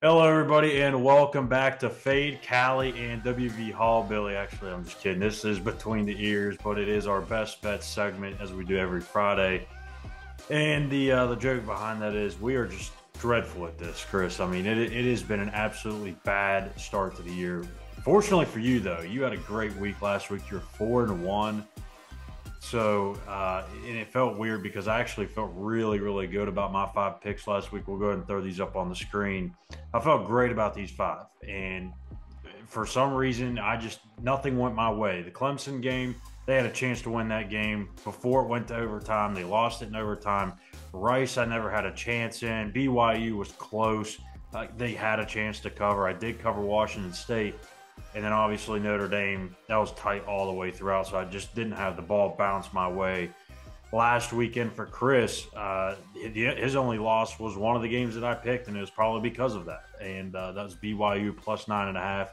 Hello, everybody, and welcome back to Fade Cali and WV Hall. Billy, actually, I'm just kidding. This is Between the Ears, but it is our best bet segment as we do every Friday. And the joke behind that is we are just dreadful at this, Chris. I mean, it has been an absolutely bad start to the year. Fortunately for you, though, you had a great week last week. You're 4-1. So, and it felt weird because I actually felt really, really good about my five picks last week. We'll go ahead and throw these up on the screen. I felt great about these five. And for some reason, nothing went my way. The Clemson game, they had a chance to win that game before it went to overtime. They lost it in overtime. Rice, I never had a chance in. BYU was close. They had a chance to cover. I did cover Washington State. And then obviously Notre Dame, that was tight all the way throughout. So I just didn't have the ball bounce my way. Last weekend for Chris, his only loss was one of the games that I picked, and it was probably because of that. And that was BYU plus 9.5.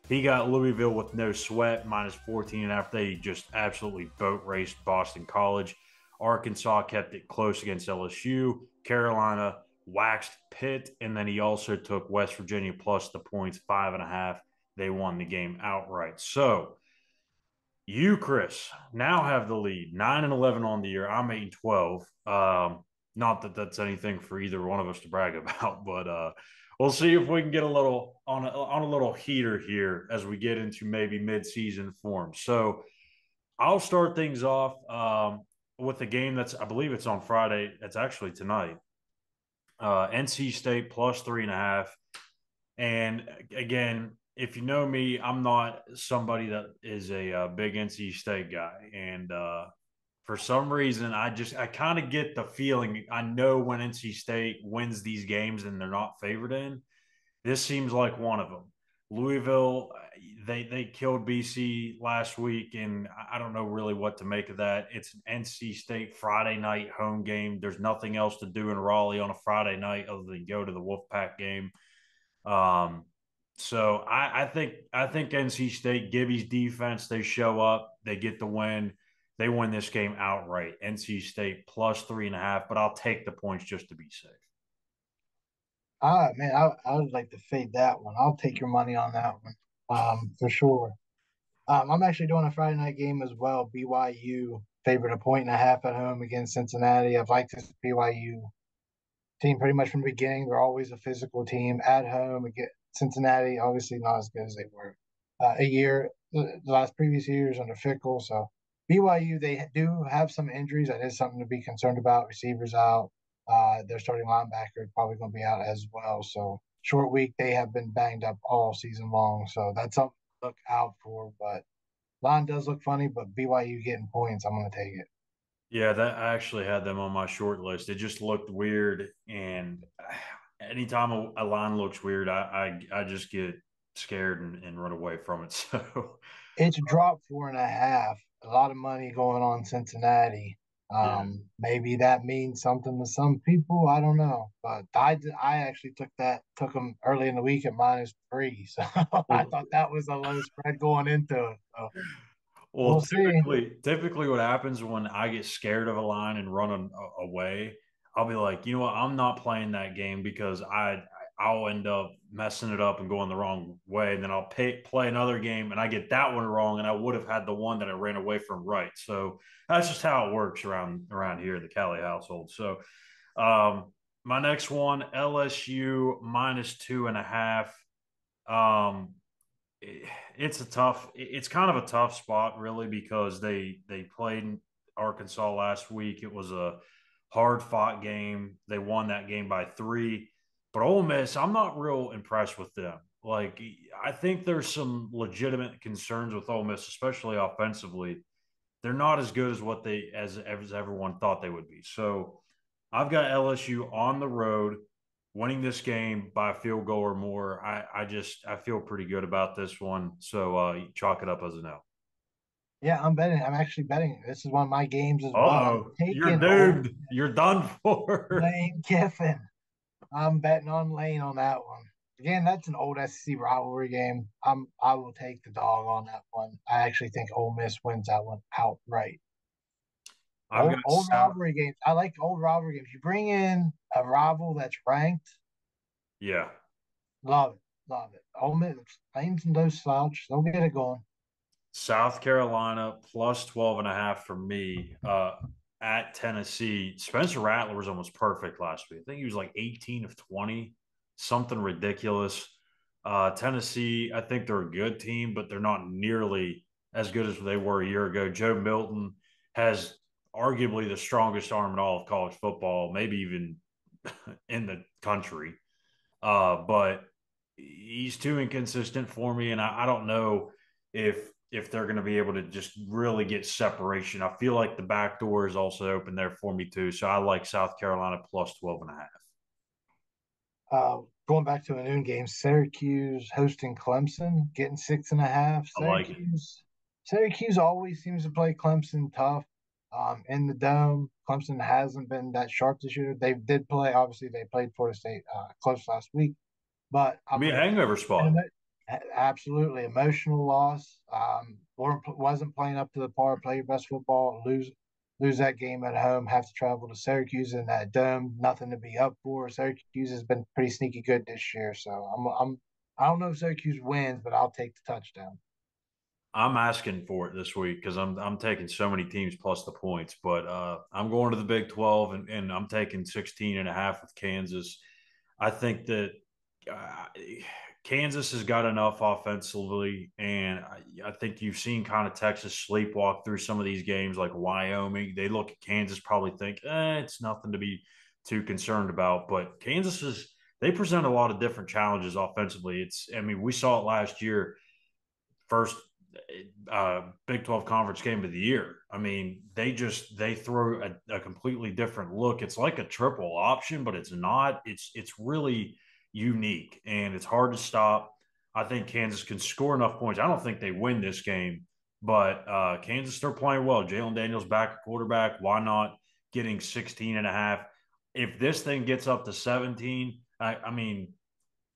He got Louisville with no sweat, minus 14.5. They just absolutely boat raced Boston College. Arkansas kept it close against LSU. Carolina waxed Pitt, and then he also took West Virginia plus the points, 5.5. They won the game outright. So you, Chris, now have the lead, 9-11 on the year. I'm 8-12. Not that that's anything for either one of us to brag about, but we'll see if we can get a little on a little heater here as we get into maybe mid-season form. So I'll start things off with a game that's I believe it's on Friday. It's actually tonight. NC State plus 3.5. And again, if you know me, I'm not somebody that is a big NC State guy. And for some reason, I kind of get the feeling I know when NC State wins these games and they're not favored in. This seems like one of them. Louisville, they killed BC last week, and I don't know really what to make of that. It's an NC State Friday night home game. There's nothing else to do in Raleigh on a Friday night other than go to the Wolfpack game. Um, so I think NC State, Gibby's defense, they show up, they get the win, they win this game outright. NC State plus 3.5, but I'll take the points just to be safe. Man, I would like to fade that one. I'll take your money on that one, for sure. I'm actually doing a Friday night game as well. BYU favored a point and a half at home against Cincinnati. I've liked this BYU team pretty much from the beginning. They're always a physical team at home against Cincinnati. Obviously, not as good as they were the last previous years under Fickle. So BYU, they do have some injuries. That is something to be concerned about. Receivers out. Their starting linebacker is probably going to be out as well. So short week. They have been banged up all season long. So that's something to look out for. But line does look funny, but BYU getting points, I'm going to take it. Yeah, that I actually had them on my short list. It just looked weird, and anytime a line looks weird, I just get scared and run away from it. So It's dropped 4.5. A lot of money going on Cincinnati. yeah. Maybe that means something to some people. I don't know, but I actually took them early in the week at -3. So I Well, thought that was a low spread going into it. So well, we'll see. typically what happens when I get scared of a line and run away, I'll be like, you know what, I'm not playing that game because I'll end up messing it up and going the wrong way, and then I'll play another game and I get that one wrong, and I would have had the one that I ran away from right. So that's just how it works around here in the Cali household. So my next one, LSU minus 2.5. Um, it's kind of a tough spot really because they played Arkansas last week. It was a hard fought game. They won that game by 3. But Ole Miss, I'm not real impressed with them. Like I think there's some legitimate concerns with Ole Miss, especially offensively. They're not as good as what they as everyone thought they would be. So I've got LSU on the road winning this game by a field goal or more. I feel pretty good about this one. So chalk it up as a no. Yeah, I'm betting. I'm actually betting. This is one of my games as Uh well. I'm oh, you're taking old doomed. You're done for. Lane Kiffin. I'm betting on Lane on that one. Again, that's an old SEC rivalry game. I will take the dog on that one. I actually think Ole Miss wins that one outright. I've Old got old South. rivalry games. I like old rivalry games. You bring in a rival that's ranked. Yeah, Love it. Love it. Ole Miss, Flames and those slouch. They'll get it going. South Carolina plus 12.5 for me. At Tennessee, Spencer Rattler was almost perfect last week. I think he was like 18 of 20, something ridiculous. Tennessee, I think they're a good team, but they're not nearly as good as they were a year ago. Joe Milton has arguably the strongest arm in all of college football, maybe even in the country. But he's too inconsistent for me, and I don't know if they're going to be able to just really get separation. I feel like the back door is also open there for me too. So I like South Carolina plus 12.5. Going back to a noon game, Syracuse hosting Clemson, getting 6.5. I like it. Syracuse always seems to play Clemson tough. In the dome, Clemson hasn't been that sharp this year. They did play, obviously, they played Florida State close last week, but It'll be a hangover spot. absolutely emotional loss. Wasn't playing up to the par, play your best football, lose that game at home, have to travel to Syracuse in that dome, nothing to be up for. Syracuse has been pretty sneaky good this year, so I don't know if Syracuse wins, but I'll take the touchdown. I'm asking for it this week because I'm taking so many teams plus the points, but I'm going to the Big 12 and I'm taking 16.5 with Kansas. I think that uh, Kansas has got enough offensively, and I think you've seen kind of Texas sleepwalk through some of these games, like Wyoming. They look at Kansas, probably think, it's nothing to be too concerned about. But they present a lot of different challenges offensively. I mean, we saw it last year, first Big 12 conference game of the year. I mean, they throw a completely different look. It's like a triple option, but it's not. It's really unique and it's hard to stop. I think Kansas can score enough points. I don't think they win this game, but Kansas, they're playing well. Jalen Daniels back at quarterback. Why not getting 16.5? If this thing gets up to 17, I mean,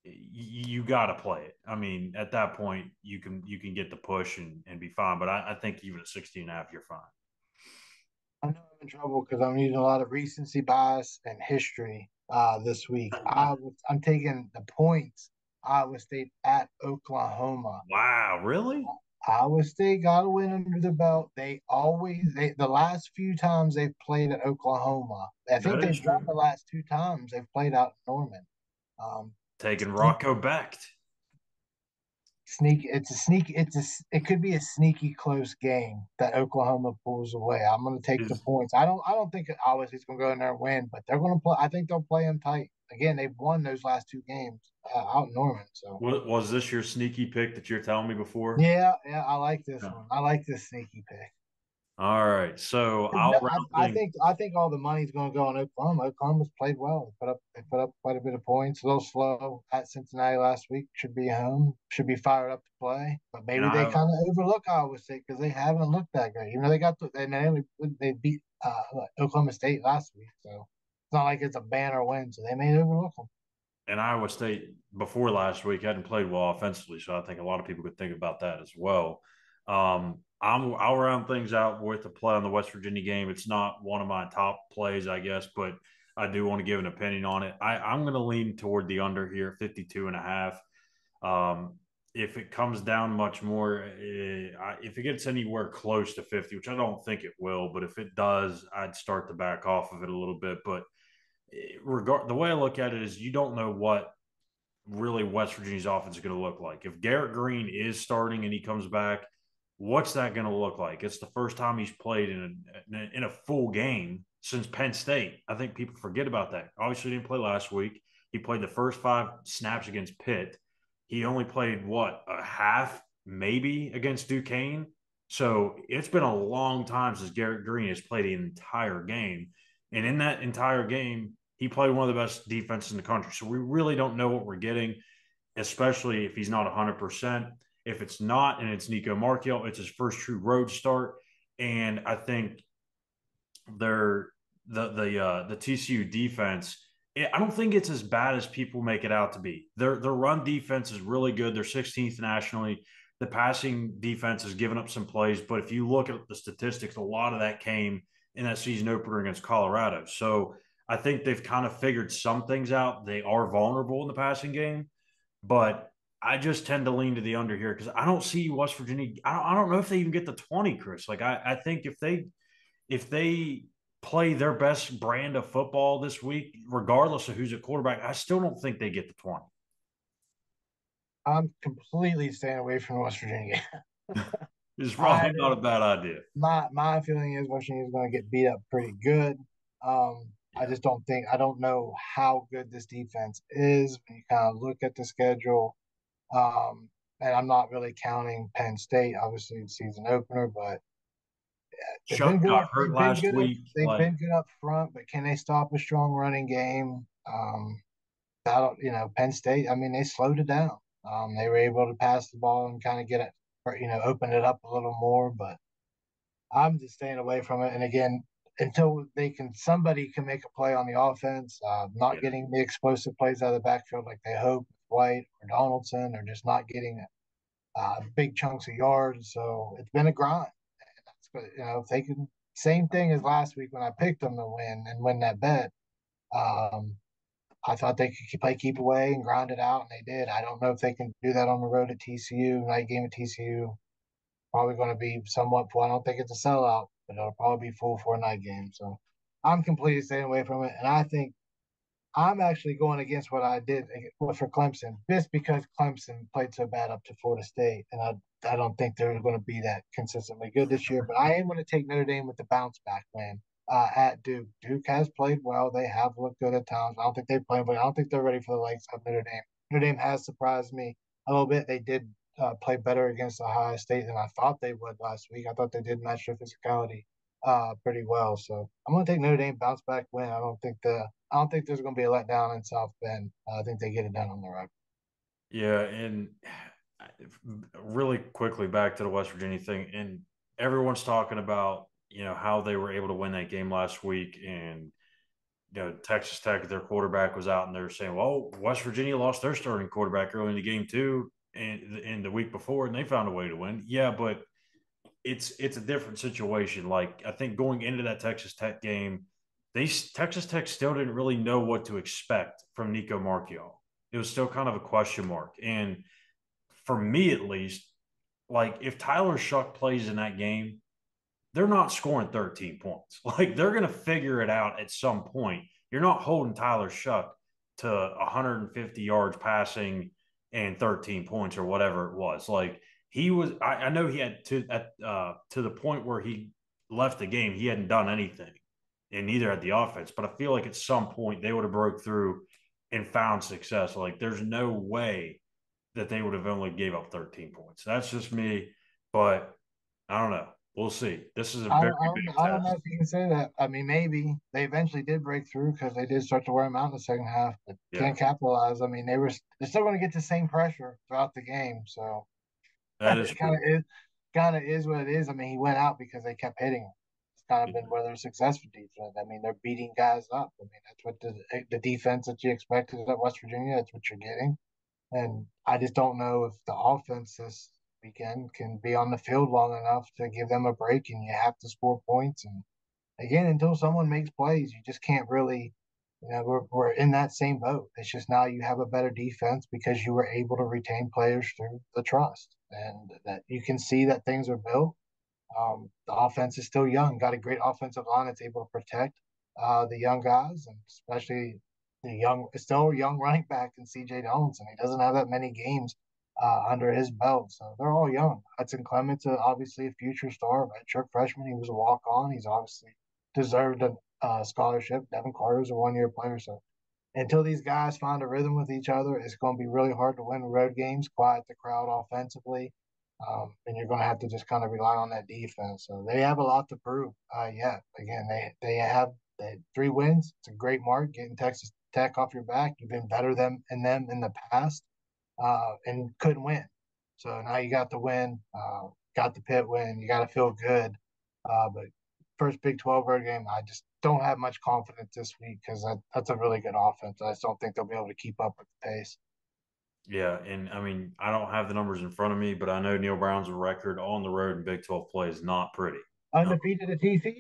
you got to play it. I mean, at that point, you can get the push and be fine. But I think even at 16.5, you're fine. I know I'm in trouble because I'm using a lot of recency bias and history this week. I'm taking the points. Iowa State at Oklahoma. Wow, really? Iowa State got a win under the belt. The last few times they've played at Oklahoma, I think That is they've won true. the last two times they've played out in Norman. Um, Taking sneak, Rocco Becht it could be a sneaky close game that Oklahoma pulls away. I'm going to take the is points. I don't think Iowa State's going to go in there and win, but they're going to play. I think they'll play them tight. Again, they've won those last two games out in Norman. So was this your sneaky pick that you're telling me before? yeah, I like this No. one. I like this sneaky pick. All right, so No, I'll round I things. think all the money's going to go on Oklahoma. Oklahoma's played well. They put up quite a bit of points. A little slow at Cincinnati last week. Should be home. Should be fired up to play. But And maybe they I kind of overlook Iowa State because they haven't looked that great. You know, they beat Oklahoma State last week, so it's not like it's a banner win. So they may overlook them. and Iowa State before last week hadn't played well offensively, so I think a lot of people could think about that as well. I'll round things out with a play on the West Virginia game. It's not one of my top plays, I guess, but I do want to give an opinion on it. I'm going to lean toward the under here, 52.5. If it comes down much more, if it gets anywhere close to 50, which I don't think it will, but if it does, I'd start to back off of it a little bit. But the way I look at it is you don't know what really West Virginia's offense is going to look like. If Garrett Green is starting and he comes back, what's that going to look like? It's the first time he's played in a full game since Penn State. I think people forget about that. Obviously, he didn't play last week. He played the first 5 snaps against Pitt. He only played what, a half maybe against Duquesne. So it's been a long time since Garrett Green has played an entire game. And in that entire game, he played one of the best defenses in the country. So we really don't know what we're getting, especially if he's not 100%. If it's not, and it's Nico Marchiol, it's his first true road start. And I think they're the TCU defense. I don't think it's as bad as people make it out to be. Their run defense is really good. They're 16th nationally. The passing defense has given up some plays, but if you look at the statistics, a lot of that came in that season opener against Colorado. So I think they've kind of figured some things out. They are vulnerable in the passing game, but I just tend to lean to the under here because I don't see West Virginia. I don't know if they even get the 20, Chris. Like I think if they play their best brand of football this week, regardless of who's at quarterback, I still don't think they get the 20. I'm completely staying away from West Virginia. It's I probably not a bad idea. my feeling is West Virginia is going to get beat up pretty good. I Yeah. just I don't know how good this defense is when you kind of look at the schedule. And I'm not really counting Penn State, obviously the season opener, but they've been Chuck good got up. hurt last week. They've Like, been good up front, but can they stop a strong running game? I don't, Penn State. I mean, they slowed it down. They were able to pass the ball and kind of get it, open it up a little more. But I'm just staying away from it. And again, until somebody can make a play on the offense, not yeah, getting the explosive plays out of the backfield like they hope, White or Donaldson, or just not getting big chunks of yards. So it's been a grind. If they can, same thing as last week when I picked them to win and win that bet. Um, I thought they could play keep away and grind it out, and they did. I don't know if they can do that on the road at TCU. Night game at TCU probably going to be somewhat full. I don't think it's a sellout, but it'll probably be full for a night game. So I'm completely staying away from it, and I think I'm actually going against what I did for Clemson, just because Clemson played so bad up to Florida State, and I don't think they're going to be that consistently good this year. But I am going to take Notre Dame with the bounce back win at Duke. Duke has played well; they have looked good at times. I don't think they played, but I don't think they're ready for the likes of Notre Dame. Notre Dame has surprised me a little bit. They did play better against Ohio State than I thought they would last week. I thought they did match their physicality pretty well. So I'm going to take Notre Dame bounce back win. I don't think there's going to be a letdown in South Bend. I think they get it done on the road. yeah, and really quickly back to the West Virginia thing, and everyone's talking about how they were able to win that game last week, and Texas Tech, their quarterback was out, and they're saying, well, West Virginia lost their starting quarterback early in the game too, and in the week before, and they found a way to win. Yeah, but it's a different situation. Like I think going into that Texas Tech game, Texas Tech still didn't really know what to expect from Nico Marchiol. It was still kind of a question mark, and for me at least, like if Tyler Shuck plays in that game, they're not scoring 13 points. Like they're going to figure it out at some point. You're not holding Tyler Shuck to 150 yards passing and 13 points or whatever it was. Like he was, I know he had to the point where he left the game, he hadn't done anything, and neither had the offense. But I feel like at some point they would have broke through and found success. Like there's no way that they would have only gave up 13 points. That's just me, but I don't know. We'll see. This is a very big I don't know test. if you can say that. I mean, maybe they eventually did break through because they did start to wear them out in the second half, but Yeah, can't capitalize. I mean, they're still going to get the same pressure throughout the game. So that is it true. kind of is what it is. I mean, he went out because they kept hitting him. It's kind of Yeah. been where they're successful defense. I mean, they're beating guys up. I mean, that's what the defense that you expected at West Virginia. That's what you're getting. And I just don't know if the offense this weekend can be on the field long enough to give them a break, and you have to score points. And again, until someone makes plays, you just can't really, we're in that same boat. It's just now you have a better defense because you were able to retain players through the trust, and that you can see that things are built. The offense is still young, got a great offensive line that's able to protect the young guys, and especially still a young running back in CJ Donaldson. He doesn't have that many games under his belt, so they're all young. Hudson Clements, obviously a future star, redshirt freshman. He was a walk on. He's obviously deserved a scholarship. Devin Carter's a 1 year player, so until these guys find a rhythm with each other, it's going to be really hard to win road games, quiet the crowd offensively. And you're going to have to just kind of rely on that defense. So they have a lot to prove. Yeah, again, they have 3 wins. It's a great mark getting Texas Tech off your back. You've been better than in them in the past, and couldn't win. So now you got the win, got the Pitt win. You got to feel good. But first Big 12 road game, I just don't have much confidence this week because that's a really good offense. I just don't think they'll be able to keep up with the pace. Yeah, and I mean, I don't have the numbers in front of me, but I know Neil Brown's record on the road in Big 12 play is not pretty. Undefeated at TCU.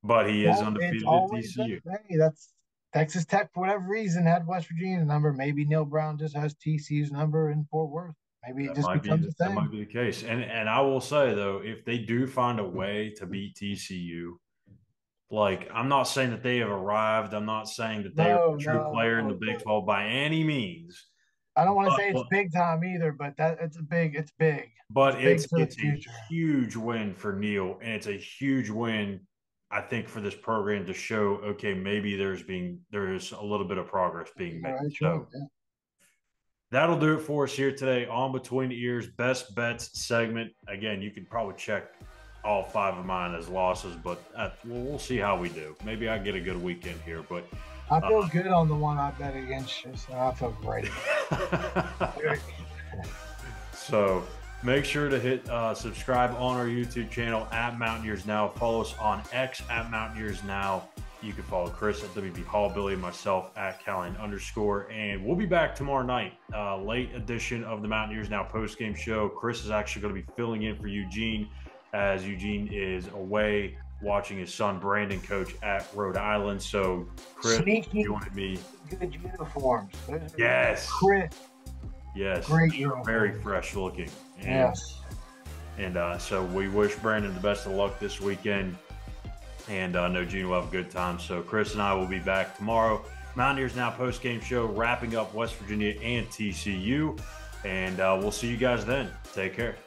But he is Well, it's undefeated at always been. TCU. Hey, that's Texas Tech, for whatever reason, had West Virginia's number. Maybe Neil Brown just has TCU's number in Fort Worth. Maybe it That just might be becomes a that thing. might be the case. And I will say though, if they do find a way to beat TCU, like I'm not saying that they have arrived. I'm not saying that they are No, a true no, player in the no. Big 12 by any means. I don't want to say it's But, big time either, but that it's big. It's big. but It's big for the it's a future. huge win for Neil, and it's a huge win, I think, for this program to show, okay, maybe there's a little bit of progress being All made. right, true. So Yeah. that'll do it for us here today on Between the Ears Best Bets segment. Again, you can probably check all 5 of mine as losses, but we'll see how we do. Maybe I get a good weekend here, but I feel good on the one I bet against you, so I feel great. So make sure to hit subscribe on our YouTube channel at Mountaineers Now. Follow us on X at Mountaineers Now. You can follow Chris at WB Hallbilly, myself at Callan _. And we'll be back tomorrow night, late edition of the Mountaineers Now postgame show. Chris is actually going to be filling in for Eugene, as Eugene is away watching his son Brandon coach at Rhode Island. So Chris, Sneaky, joined me. good uniforms. Yes. Crisp. Yes. Great Very uniforms. fresh looking. And, Yes. And so we wish Brandon the best of luck this weekend. And I know Gene will have a good time. So Chris and I will be back tomorrow. Mountaineers Now post-game show, wrapping up West Virginia and TCU. And we'll see you guys then. Take care.